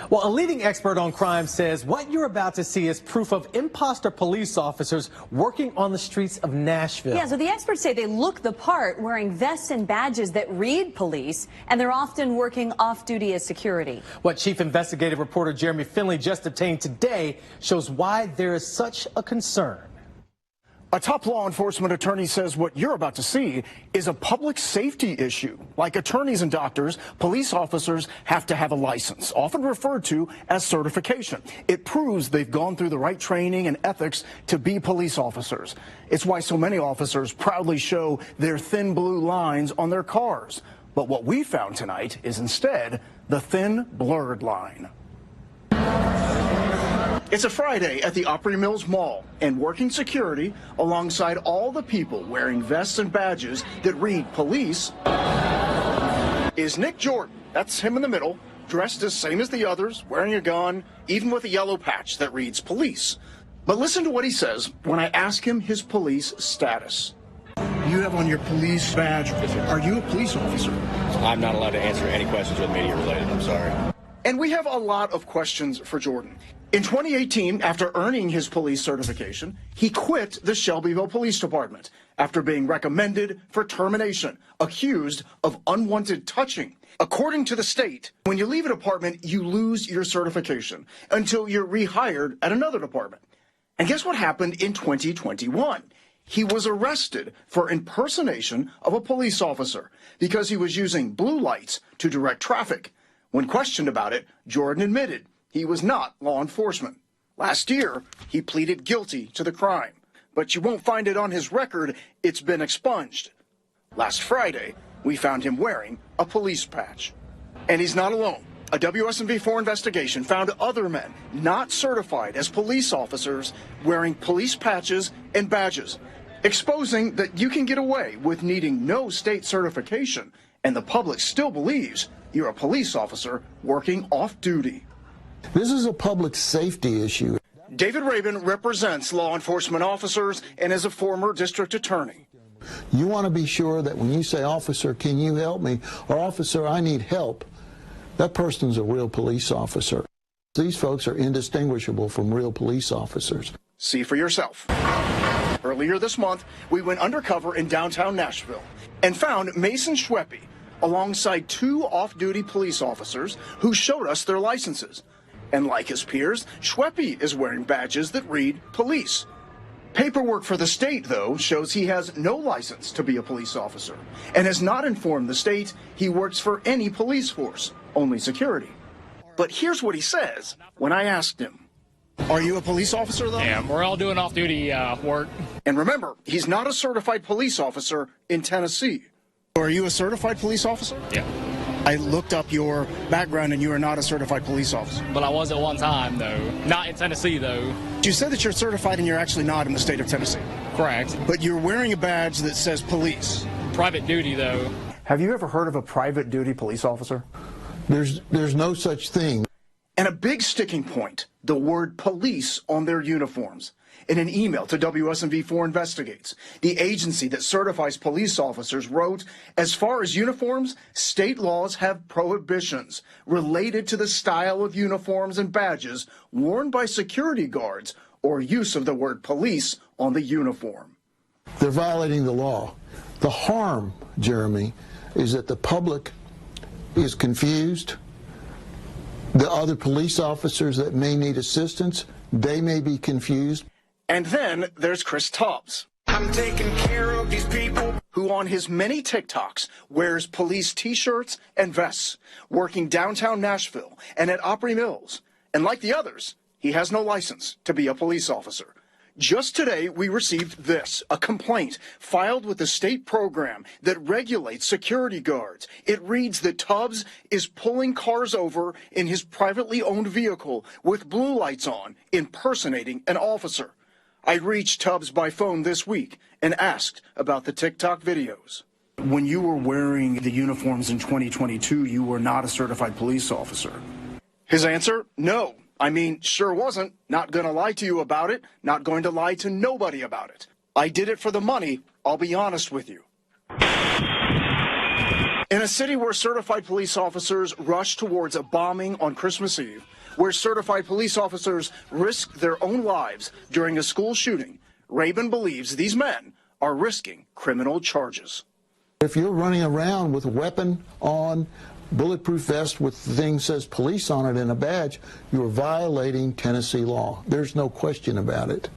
Well, a leading expert on crime says what you're about to see is proof of imposter police officers working on the streets of Nashville. Yeah, so the experts say they look the part, wearing vests and badges that read police, and they're often working off-duty as security. What Chief Investigative Reporter Jeremy Finley just obtained today shows why there is such a concern. A top law enforcement attorney says what you're about to see is a public safety issue. Like attorneys and doctors, police officers have to have a license, often referred to as certification. It proves they've gone through the right training and ethics to be police officers. It's why so many officers proudly show their thin blue lines on their cars. But what we found tonight is instead the thin blurred line. It's a Friday at the Opry Mills Mall, and working security alongside all the people wearing vests and badges that read police is Nick Jordan. That's him in the middle, dressed as same as the others, wearing a gun, even with a yellow patch that reads police. But listen to what he says when I ask him his police status. You have on your police badge. Are you a police officer? I'm not allowed to answer any questions with media related. I'm sorry. And we have a lot of questions for Jordan. In 2018, after earning his police certification, he quit the Shelbyville Police Department after being recommended for termination, accused of unwanted touching. According to the state, when you leave a department, you lose your certification until you're rehired at another department. And guess what happened in 2021? He was arrested for impersonation of a police officer because he was using blue lights to direct traffic. When questioned about it, Jordan admitted he was not law enforcement. Last year, he pleaded guilty to the crime, but you won't find it on his record. It's been expunged. Last Friday, we found him wearing a police patch. And he's not alone. A WSMV4 investigation found other men not certified as police officers wearing police patches and badges, exposing that you can get away with needing no state certification, and the public still believes you're a police officer working off-duty. This is a public safety issue. David Rabin represents law enforcement officers and is a former district attorney. You want to be sure that when you say, officer, can you help me? Or officer, I need help. That person's a real police officer. These folks are indistinguishable from real police officers. See for yourself. Earlier this month, we went undercover in downtown Nashville and found Mason Schweppe alongside two off-duty police officers who showed us their licenses. And like his peers, Schweppe is wearing badges that read police. Paperwork for the state, though, shows he has no license to be a police officer and has not informed the state he works for any police force, only security. But here's what he says when I asked him. Are you a police officer, though? Yeah, we're all doing off-duty work. And remember, he's not a certified police officer in Tennessee. Are you a certified police officer? Yeah. I looked up your background, and you are not a certified police officer. But I was at one time, though. Not in Tennessee, though. You said that you're certified, and you're actually not in the state of Tennessee. Correct. But you're wearing a badge that says police. Private duty, though. Have you ever heard of a private duty police officer? There's no such thing. And a big sticking point, the word police on their uniforms. In an email to WSMV4 Investigates, the agency that certifies police officers wrote, as far as uniforms, state laws have prohibitions related to the style of uniforms and badges worn by security guards or use of the word police on the uniform. They're violating the law. The harm, Jeremy, is that the public is confused. The other police officers that may need assistance, they may be confused. And then there's Chris Tubbs. I'm taking care of these people. Who on his many TikToks wears police t-shirts and vests, working downtown Nashville and at Opry Mills. And like the others, he has no license to be a police officer. Just today, we received this, a complaint filed with the state program that regulates security guards. It reads that Tubbs is pulling cars over in his privately owned vehicle with blue lights on, impersonating an officer. I reached Tubbs by phone this week and asked about the TikTok videos. When you were wearing the uniforms in 2022, you were not a certified police officer. His answer, no. I mean, sure wasn't. Not going to lie to you about it. Not going to lie to nobody about it. I did it for the money. I'll be honest with you. In a city where certified police officers rushed towards a bombing on Christmas Eve, where certified police officers risk their own lives during a school shooting, Rabin believes these men are risking criminal charges. If you're running around with a weapon on, bulletproof vest with the thing says police on it and a badge, you're violating Tennessee law. There's no question about it.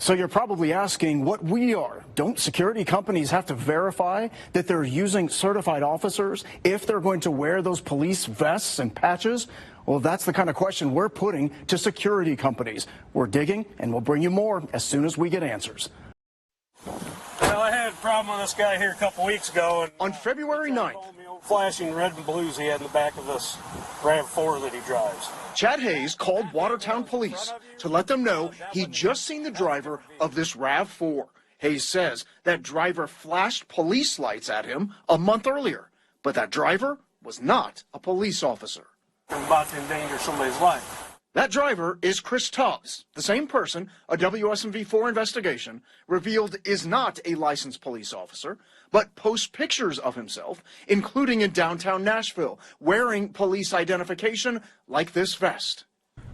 So you're probably asking what we are. Don't security companies have to verify that they're using certified officers if they're going to wear those police vests and patches? Well, that's the kind of question we're putting to security companies. We're digging, and we'll bring you more as soon as we get answers. Well, I had a problem with this guy here a couple weeks ago. And on February 9th, flashing red and blues he had in the back of this RAV4 that he drives. Chad Hayes called Watertown police to let them know he'd just seen the driver of this RAV4. Hayes says that driver flashed police lights at him a month earlier, but that driver was not a police officer. I'm about to endanger somebody's life. That driver is Chris Tubbs, the same person a WSMV4 investigation revealed is not a licensed police officer, but posts pictures of himself, including in downtown Nashville, wearing police identification like this vest.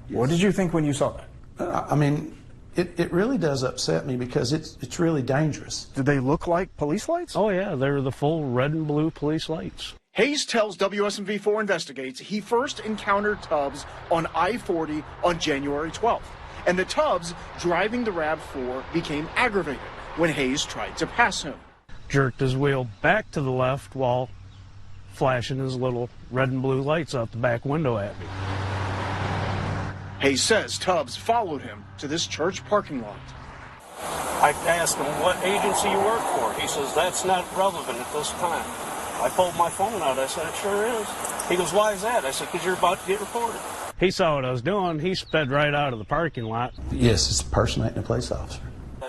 What did you think when you saw I mean, it really does upset me because it's really dangerous. Did they look like police lights? Oh, yeah, they're the full red and blue police lights. Hayes tells WSMV4 Investigates he first encountered Tubbs on I-40 on January 12th, and the Tubbs driving the RAV4 became aggravated when Hayes tried to pass him. Jerked his wheel back to the left while flashing his little red and blue lights out the back window at me. Hayes says Tubbs followed him to this church parking lot. I asked him what agency you work for. He says, that's not relevant at this time. I pulled my phone out. I said, it sure is. He goes, why is that? I said, because you're about to get reported. He saw what I was doing. He sped right out of the parking lot. Yes, it's impersonating a police officer.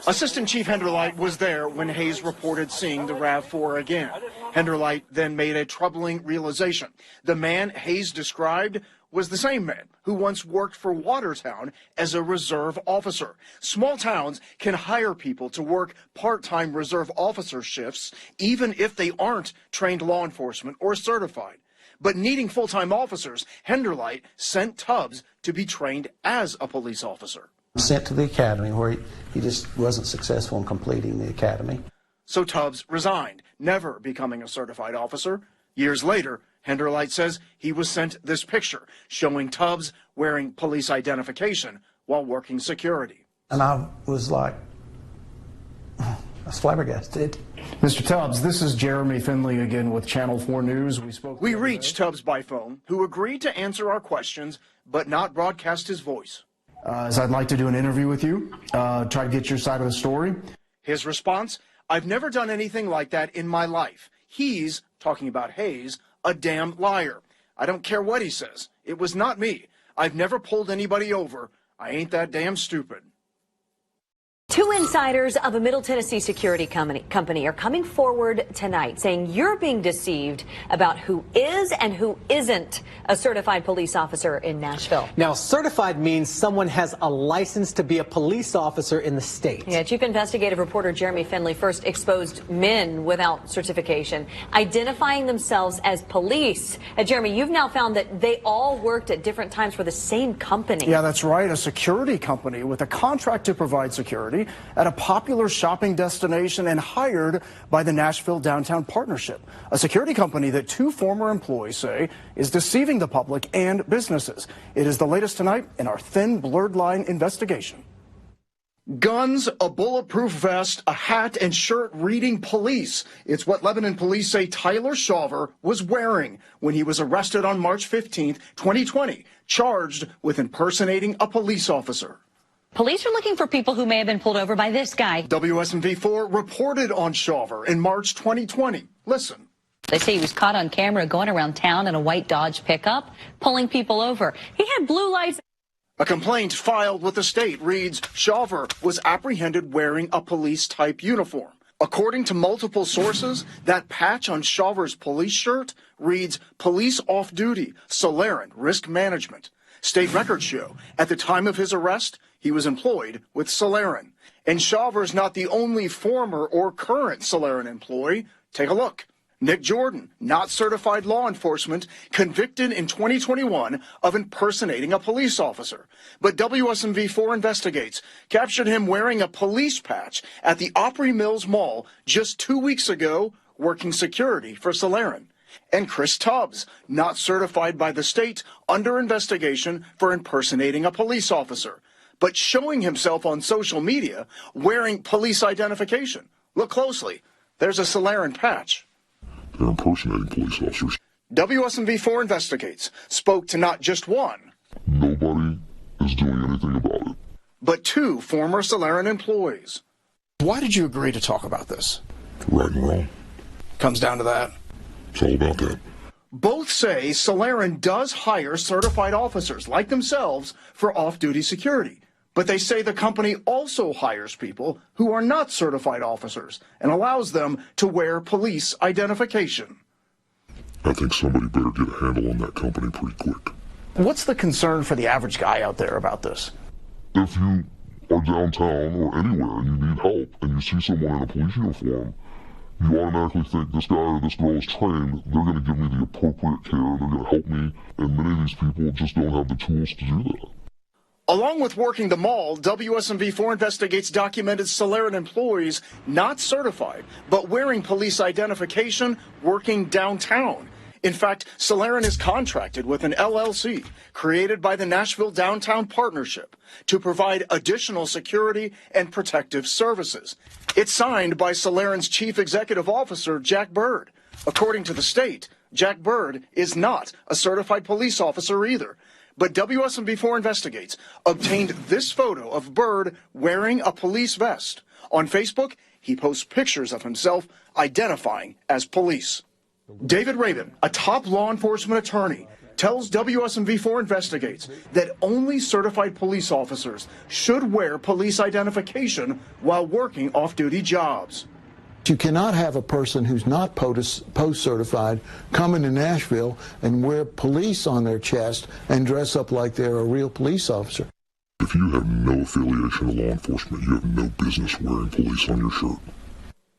Assistant Chief Henderlight was there when Hayes reported seeing the RAV4 again. Henderlight then made a troubling realization. The man Hayes described was the same man who once worked for Watertown as a reserve officer. Small towns can hire people to work part-time reserve officer shifts, even if they aren't trained law enforcement or certified. But needing full-time officers, Henderlight sent Tubbs to be trained as a police officer. Sent to the academy where he just wasn't successful in completing the academy. So Tubbs resigned, never becoming a certified officer. Years later, Henderlight says he was sent this picture showing Tubbs wearing police identification while working security. And I was like, I was flabbergasted. Mr. Tubbs, this is Jeremy Finley again with Channel 4 News. We reached Tubbs by phone, who agreed to answer our questions, but not broadcast his voice. As I'd like to do an interview with you, try to get your side of the story. His response, I've never done anything like that in my life. He's, talking about Hayes, a damn liar. I don't care what he says. It was not me. I've never pulled anybody over. I ain't that damn stupid. Two insiders of a Middle Tennessee security company are coming forward tonight saying you're being deceived about who is and who isn't a certified police officer in Nashville. Now, certified means someone has a license to be a police officer in the state. Yeah, Chief Investigative Reporter Jeremy Finley first exposed men without certification, identifying themselves as police. Jeremy, you've now found that they all worked at different times for the same company. Yeah, that's right. A security company with a contract to provide security at a popular shopping destination and hired by the Nashville Downtown Partnership, a security company that two former employees say is deceiving the public and businesses. It is the latest tonight in our thin, blurred line investigation. Guns, a bulletproof vest, a hat, and shirt reading police. It's what Lebanon police say Tyler Shawver was wearing when he was arrested on March 15th, 2020, charged with impersonating a police officer. Police are looking for people who may have been pulled over by this guy. WSMV4 reported on Shawver in March 2020. Listen. They say he was caught on camera going around town in a white Dodge pickup, pulling people over. He had blue lights. A complaint filed with the state reads Shawver was apprehended wearing a police-type uniform. According to multiple sources, that patch on Shawver's police shirt reads Police Off-Duty, Solaren, Risk Management. State records show at the time of his arrest, he was employed with Solaren. And Shawver's not the only former or current Solaren employee. Take a look. Nick Jordan, not certified law enforcement, convicted in 2021 of impersonating a police officer. But WSMV4 Investigates captured him wearing a police patch at the Opry Mills Mall just 2 weeks ago, working security for Solaren. And Chris Tubbs, not certified by the state, under investigation for impersonating a police officer, but showing himself on social media wearing police identification. Look closely. There's a Solaren patch. They're impersonating police officers. WSMV4 Investigates spoke to not just one. Nobody is doing anything about it. But two former Solaren employees. Why did you agree to talk about this? Right and wrong. Comes down to that. It's all about that. Both say Solaren does hire certified officers like themselves for off-duty security. But they say the company also hires people who are not certified officers and allows them to wear police identification. I think somebody better get a handle on that company pretty quick. What's the concern for the average guy out there about this? If you are downtown or anywhere and you need help and you see someone in a police uniform, you automatically think this guy or this girl is trained, they're going to give me the appropriate care, they're going to help me, and many of these people just don't have the tools to do that. Along with working the mall, WSMV4 Investigates documented Solaren employees not certified, but wearing police identification, working downtown. In fact, Solaren is contracted with an LLC created by the Nashville Downtown Partnership to provide additional security and protective services. It's signed by Solaren's Chief Executive Officer, Jack Bird. According to the state, Jack Bird is not a certified police officer either. But WSMV4 Investigates obtained this photo of Bird wearing a police vest. On Facebook, he posts pictures of himself identifying as police. David Rabin, a top law enforcement attorney, tells WSMV4 Investigates that only certified police officers should wear police identification while working off-duty jobs. You cannot have a person who's not post-certified come into Nashville and wear police on their chest and dress up like they're a real police officer. If you have no affiliation to law enforcement, you have no business wearing police on your shirt.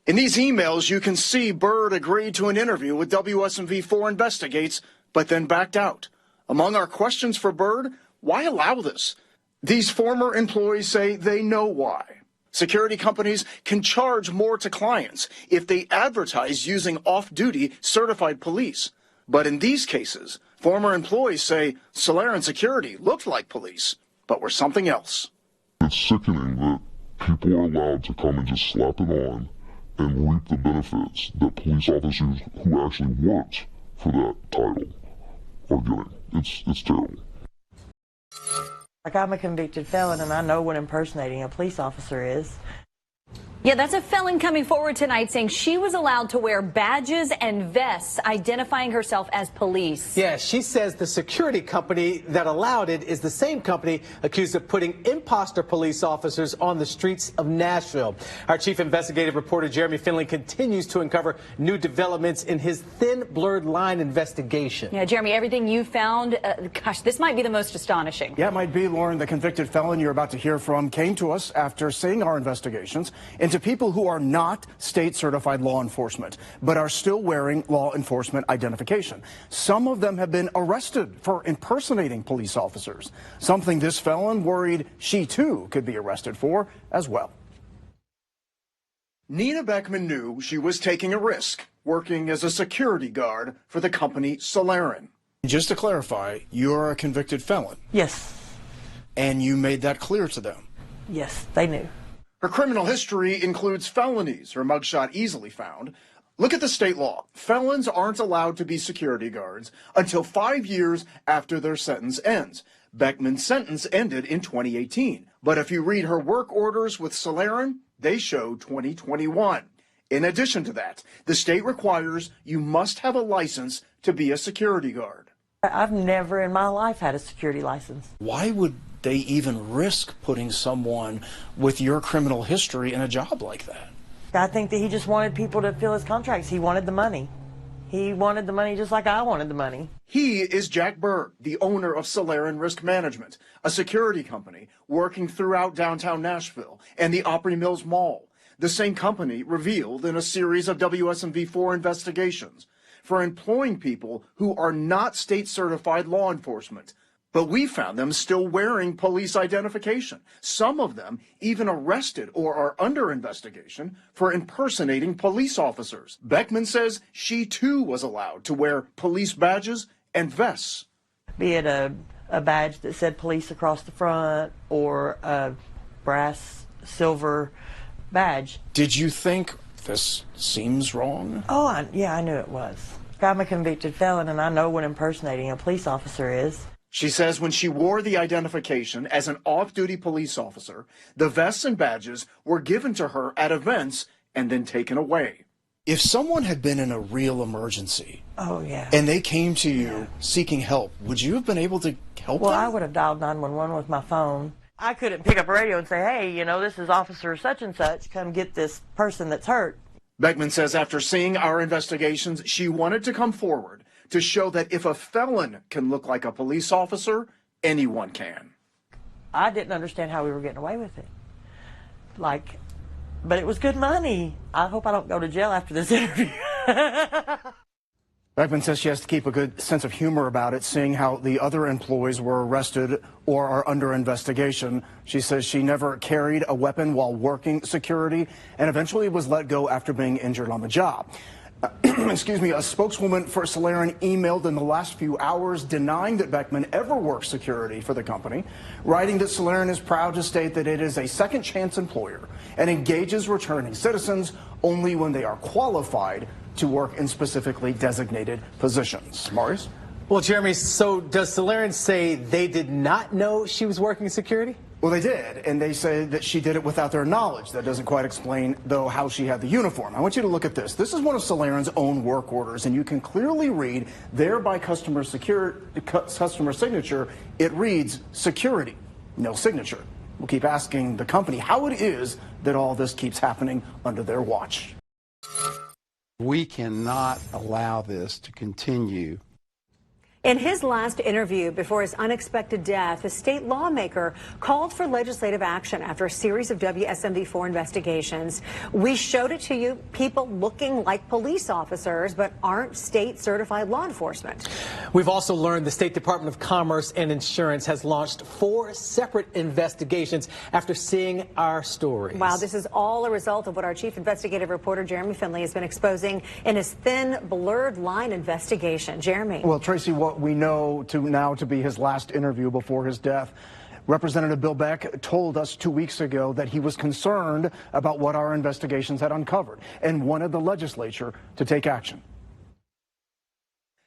In these emails, you can see Bird agreed to an interview with WSMV4 Investigates, but then backed out. Among our questions for Bird, why allow this? These former employees say they know why. Security companies can charge more to clients if they advertise using off-duty certified police. But in these cases, former employees say Solaren Security looked like police, but were something else. It's sickening that people are allowed to come and just slap it on and reap the benefits that police officers who actually worked for that title are getting. It's terrible. Like, I'm a convicted felon, and I know what impersonating a police officer is. Yeah, that's a felon coming forward tonight saying she was allowed to wear badges and vests identifying herself as police. Yeah, she says the security company that allowed it is the same company accused of putting imposter police officers on the streets of Nashville. Our chief investigative reporter Jeremy Finley continues to uncover new developments in his thin blurred line investigation. Yeah, Jeremy, everything you found, gosh, this might be the most astonishing. Yeah, it might be, Lauren. The convicted felon you're about to hear from came to us after seeing our investigations into people who are not state-certified law enforcement, but are still wearing law enforcement identification. Some of them have been arrested for impersonating police officers, something this felon worried she, too, could be arrested for as well. Nina Beckman knew she was taking a risk, working as a security guard for the company Solaren. Just to clarify, you're a convicted felon. Yes. And you made that clear to them. Yes, they knew. Her criminal history includes felonies, her mugshot easily found. Look at the state law. Felons aren't allowed to be security guards until 5 years after their sentence ends. Beckman's sentence ended in 2018. But if you read her work orders with Solaren, they show 2021. In addition to that, the state requires you must have a license to be a security guard. I've never in my life had a security license. Why would they even risk putting someone with your criminal history in a job like that? I think that he just wanted people to fill his contracts. He wanted the money. He wanted the money just like I wanted the money. He is Jack Bird, the owner of Solaren Risk Management, a security company working throughout downtown Nashville and the Opry Mills Mall. the same company revealed in a series of WSMV4 investigations for employing people who are not state-certified law enforcement. But we found them still wearing police identification, some of them even arrested or are under investigation for impersonating police officers. Beckman says she too was allowed to wear police badges and vests. Be it a badge that said police across the front or a brass silver badge. Did you think this seems wrong? Oh, yeah, I knew it was. I'm a convicted felon and I know what impersonating a police officer is. She says when she wore the identification as an off-duty police officer, the vests and badges were given to her at events and then taken away. If someone had been in a real emergency, oh yeah, and they came to you seeking help, would you have been able to help them? Well, I would have dialed 911 with my phone. I couldn't pick up a radio and say, hey, you know, this is Officer such and such, come get this person that's hurt. Beckman says after seeing our investigations, she wanted to come forward to show that if a felon can look like a police officer, anyone can. I didn't understand how we were getting away with it. But it was good money. I hope I don't go to jail after this interview. Beckman says she has to keep a good sense of humor about it, seeing how the other employees were arrested or are under investigation. She says she never carried a weapon while working security and eventually was let go after being injured on the job. Excuse me, a spokeswoman for Solaren emailed in the last few hours denying that Beckman ever worked security for the company, writing that Solaren is proud to state that it is a second chance employer and engages returning citizens only when they are qualified to work in specifically designated positions. Maurice? Well, Jeremy, so does Solaren say they did not know she was working security? Well, they did, and they said that she did it without their knowledge. That doesn't quite explain, though, how she had the uniform. I want you to look at this. This is one of Solaren's own work orders, and you can clearly read there by customer signature, it reads security, no signature. We'll keep asking the company how it is that all this keeps happening under their watch. We cannot allow this to continue. In his last interview before his unexpected death, a state lawmaker called for legislative action after a series of WSMV4 investigations. We showed it to you, people looking like police officers but aren't state-certified law enforcement. We've also learned the State Department of Commerce and Insurance has launched 4 separate investigations after seeing our stories. Wow, this is all a result of what our chief investigative reporter Jeremy Finley has been exposing in his thin, blurred line investigation. Jeremy. Well, Tracy, what we know now to be his last interview before his death, Representative Bill Beck told us 2 weeks ago that he was concerned about what our investigations had uncovered and wanted the legislature to take action.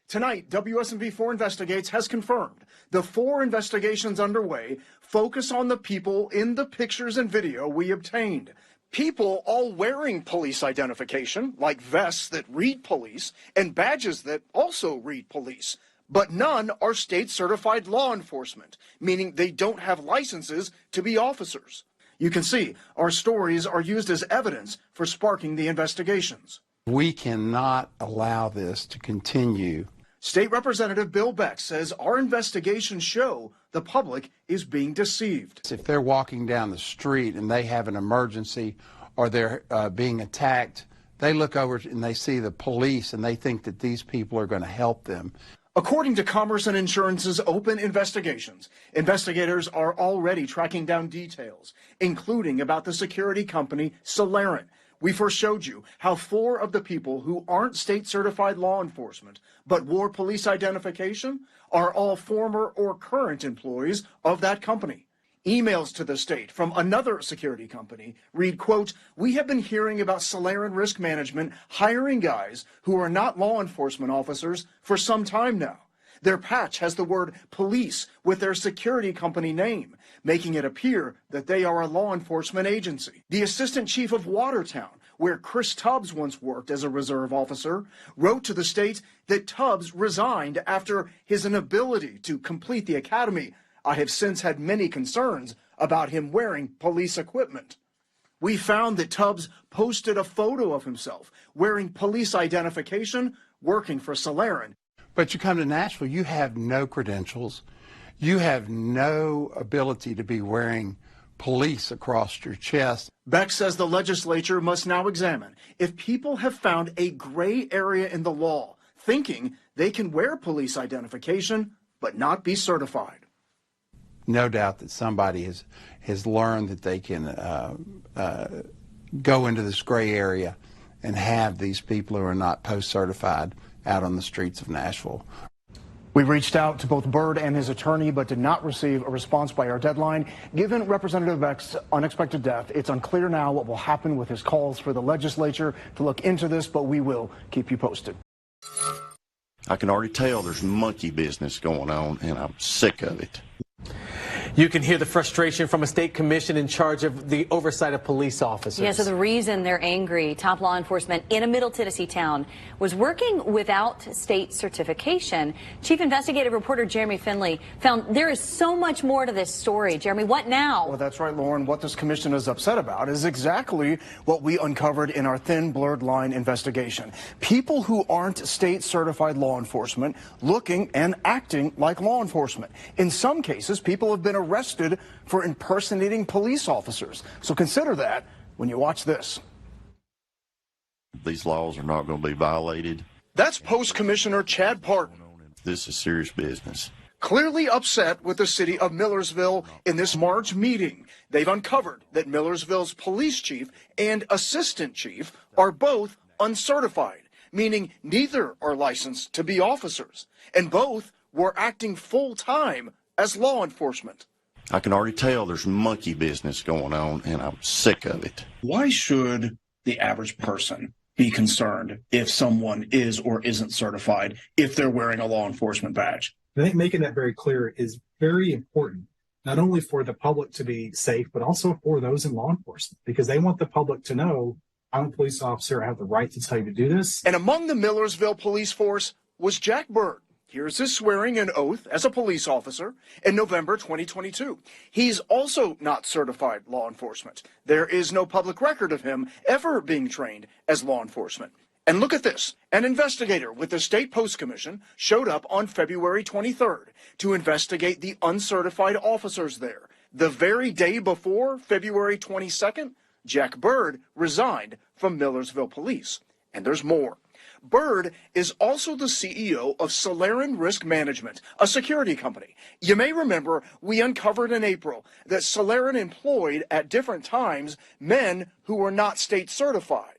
Tonight, WSMV4 Investigates has confirmed the 4 investigations underway focus on the people in the pictures and video we obtained. People all wearing police identification, like vests that read police and badges that also read police. But none are state-certified law enforcement, meaning they don't have licenses to be officers. You can see our stories are used as evidence for sparking the investigations. We cannot allow this to continue. State Representative Bill Beck says our investigations show the public is being deceived. If they're walking down the street and they have an emergency or they're being attacked, they look over and they see the police and they think that these people are going to help them. According to Commerce and Insurance's open investigations, investigators are already tracking down details, including about the security company Solaren. We first showed you how 4 of the people who aren't state-certified law enforcement but wore police identification are all former or current employees of that company. Emails to the state from another security company read, quote, "We have been hearing about Solaren Risk Management hiring guys who are not law enforcement officers for some time now. Their patch has the word police with their security company name, making it appear that they are a law enforcement agency." The assistant chief of Watertown, where Chris Tubbs once worked as a reserve officer, wrote to the state that Tubbs resigned after his inability to complete the academy. I have since had many concerns about him wearing police equipment. We found that Tubbs posted a photo of himself wearing police identification, working for Solaren. But you come to Nashville, you have no credentials. You have no ability to be wearing police across your chest. Beck says the legislature must now examine if people have found a gray area in the law, thinking they can wear police identification but not be certified. No doubt that somebody has learned that they can go into this gray area and have these people who are not post-certified out on the streets of Nashville. We reached out to both Byrd and his attorney, but did not receive a response by our deadline. Given Representative Beck's unexpected death, it's unclear now what will happen with his calls for the legislature to look into this, but we will keep you posted. I can already tell there's monkey business going on, and I'm sick of it. You can hear the frustration from a state commission in charge of the oversight of police officers. Yeah, so the reason they're angry, top law enforcement in a Middle Tennessee town was working without state certification. Chief investigative reporter Jeremy Finley found there is so much more to this story. Jeremy, what now? Well, that's right, Lauren. What this commission is upset about is exactly what we uncovered in our thin, blurred line investigation. People who aren't state certified law enforcement looking and acting like law enforcement. In some cases, people have been arrested for impersonating police officers. So consider that when you watch this. These laws are not going to be violated. That's Post Commissioner Chad Parton. This is serious business. Clearly upset with the city of Millersville in this March meeting. They've uncovered that Millersville's police chief and assistant chief are both uncertified, meaning neither are licensed to be officers, and both were acting full-time as law enforcement. I can already tell there's monkey business going on, and I'm sick of it. Why should the average person be concerned if someone is or isn't certified if they're wearing a law enforcement badge? I think making that very clear is very important, not only for the public to be safe, but also for those in law enforcement, because they want the public to know, I'm a police officer, I have the right to tell you to do this. And among the Millersville police force was Jack Byrd. Here's his swearing-in oath as a police officer in November 2022. He's also not certified law enforcement. There is no public record of him ever being trained as law enforcement. And look at this. An investigator with the State Post Commission showed up on February 23rd to investigate the uncertified officers there. The very day before, February 22nd, Jack Byrd resigned from Millersville Police. And there's more. Byrd is also the CEO of Solarin Risk Management, a security company. You may remember we uncovered in April that Solarin employed at different times men who were not state certified.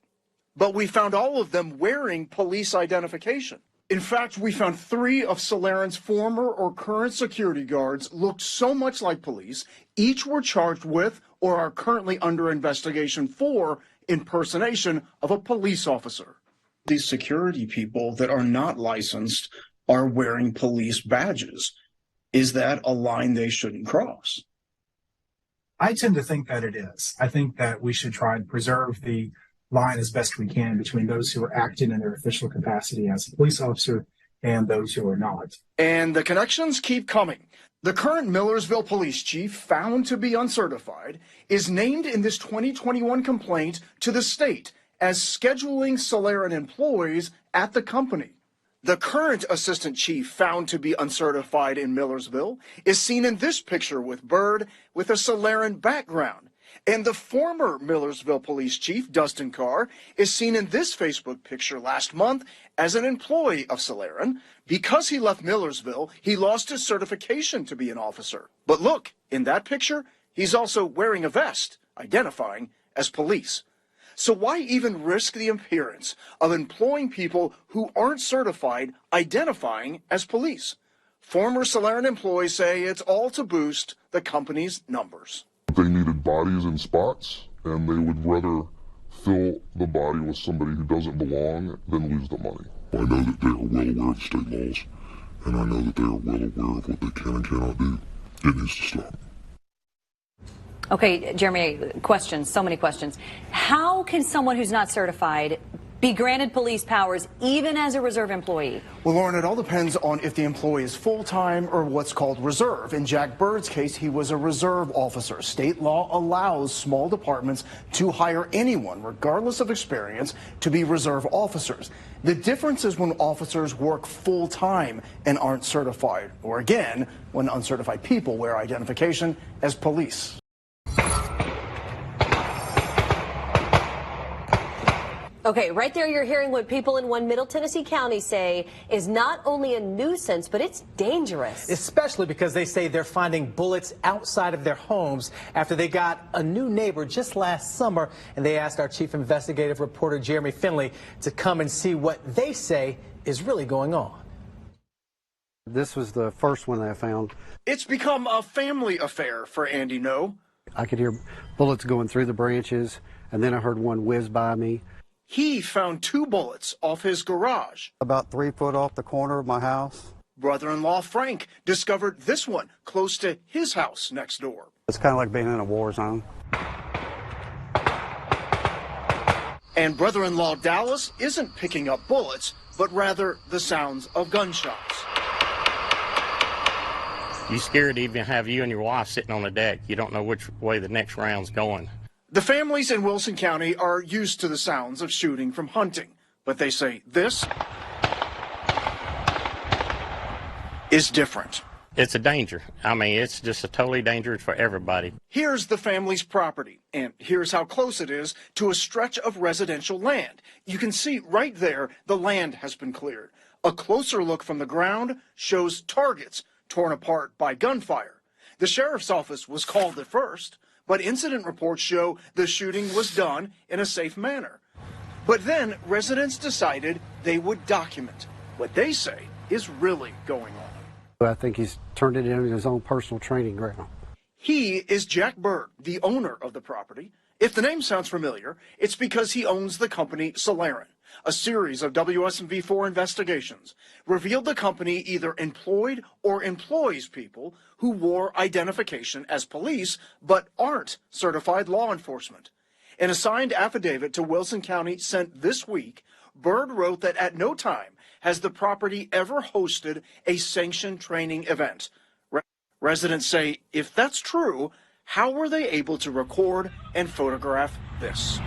But we found all of them wearing police identification. In fact, we found 3 of Solarin's former or current security guards looked so much like police, each were charged with or are currently under investigation for impersonation of a police officer. These security people that are not licensed are wearing police badges. Is that a line they shouldn't cross? I tend to think that it is. I think that we should try and preserve the line as best we can between those who are acting in their official capacity as a police officer and those who are not. And the connections keep coming. The current Millersville police chief, found to be uncertified, is named in this 2021 complaint to the state as scheduling Solarin employees at the company. The current assistant chief, found to be uncertified in Millersville, is seen in this picture with Byrd with a Solarin background. And the former Millersville police chief, Dustin Carr, is seen in this Facebook picture last month as an employee of Solarin. Because he left Millersville, he lost his certification to be an officer. But look, in that picture, he's also wearing a vest, identifying as police. So why even risk the appearance of employing people who aren't certified identifying as police? Former Solarin employees say it's all to boost the company's numbers. They needed bodies in spots, and they would rather fill the body with somebody who doesn't belong than lose the money. I know that they are well aware of the state laws, and I know that they are well aware of what they can and cannot do. It needs to stop. Okay, Jeremy, questions, so many questions. How can someone who's not certified be granted police powers even as a reserve employee? Well, Lauren, it all depends on if the employee is full-time or what's called reserve. In Jack Byrd's case, he was a reserve officer. State law allows small departments to hire anyone, regardless of experience, to be reserve officers. The difference is when officers work full-time and aren't certified, or again, when uncertified people wear identification as police. Okay, right there you're hearing what people in one Middle Tennessee county say is not only a nuisance, but it's dangerous. Especially because they say they're finding bullets outside of their homes after they got a new neighbor just last summer, and they asked our chief investigative reporter Jeremy Finley to come and see what they say is really going on. This was the first one I found. It's become a family affair for Andy No. I could hear bullets going through the branches, and then I heard one whiz by me. He found 2 bullets off his garage. About 3 foot off the corner of my house. Brother-in-law Frank discovered this one close to his house next door. It's kind of like being in a war zone. And brother-in-law Dallas isn't picking up bullets, but rather the sounds of gunshots. You're scared to even have you and your wife sitting on the deck. You don't know which way the next round's going. The families in Wilson County are used to the sounds of shooting from hunting, but they say this is different. It's a danger. I mean, it's just a totally dangerous for everybody. Here's the family's property, and here's how close it is to a stretch of residential land. You can see right there the land has been cleared. A closer look from the ground shows targets torn apart by gunfire. The sheriff's office was called at first, but incident reports show the shooting was done in a safe manner. But then residents decided they would document what they say is really going on. I think he's turned it into his own personal training ground. He is Jack Bird, the owner of the property. If the name sounds familiar, it's because he owns the company Solaren. A series of WSMV4 investigations revealed the company either employed or employs people who wore identification as police but aren't certified law enforcement. In a signed affidavit to Wilson County sent this week, Bird wrote that at no time has the property ever hosted a sanctioned training event. Residents say if that's true, how were they able to record and photograph this?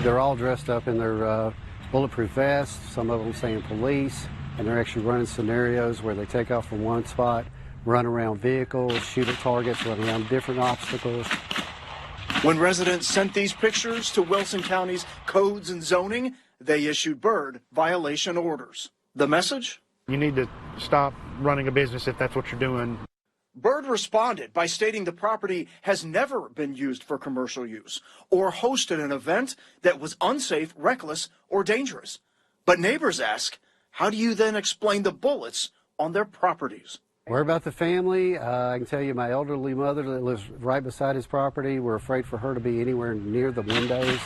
They're all dressed up in their bulletproof vests, some of them saying police, and they're actually running scenarios where they take off from one spot, run around vehicles, shoot at targets, run around different obstacles. When residents sent these pictures to Wilson County's codes and zoning, they issued Bird violation orders. The message? You need to stop running a business if that's what you're doing. Bird responded by stating the property has never been used for commercial use or hosted an event that was unsafe, reckless, or dangerous. But neighbors ask, how do you then explain the bullets on their properties? Where about the family? I can tell you my elderly mother that lives right beside his property. We're afraid for her to be anywhere near the windows.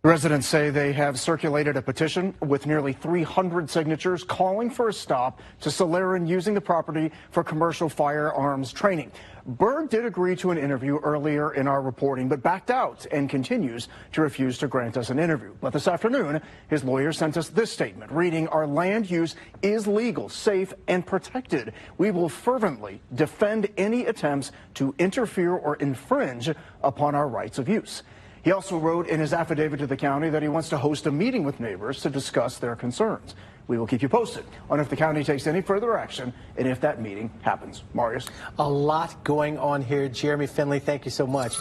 Residents say they have circulated a petition with nearly 300 signatures calling for a stop to Solaren using the property for commercial firearms training. Bird did agree to an interview earlier in our reporting, but backed out and continues to refuse to grant us an interview. But this afternoon, his lawyer sent us this statement, reading, "Our land use is legal, safe, and protected. We will fervently defend any attempts to interfere or infringe upon our rights of use." He also wrote in his affidavit to the county that he wants to host a meeting with neighbors to discuss their concerns. We will keep you posted on if the county takes any further action and if that meeting happens. Marius? A lot going on here. Jeremy Finley, thank you so much.